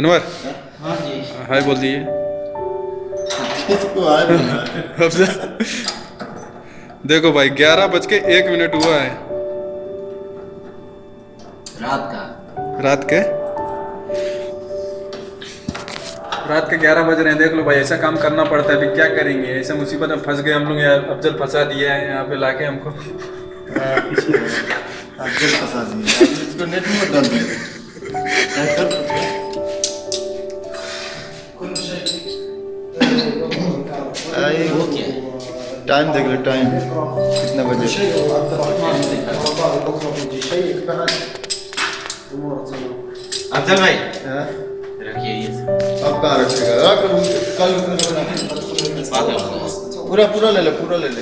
अनवर हाँ जी। हाय बोल दिए। किसको हाय बोलना है? देखो भाई 11:01 हुआ है रात के 11 बज रहे हैं। देख लो भाई, ऐसा काम करना पड़ता है। अभी क्या करेंगे, ऐसा मुसीबत में फंस गए हम लोग यार। अफजल फंसा दिया है यहाँ पे लाके हमको। अफजल फंसा दिया। इसको नेट में मत डाल दे। वो क्या है? टाइम देख लो, टाइम कितना बजे? अफजल भाई रखिए ये अब कहाँ रखेगा? कल पूरा ले ले, पूरा ले ले।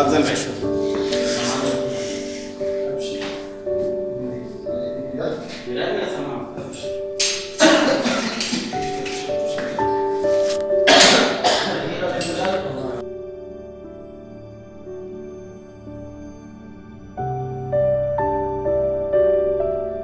अफजल भाई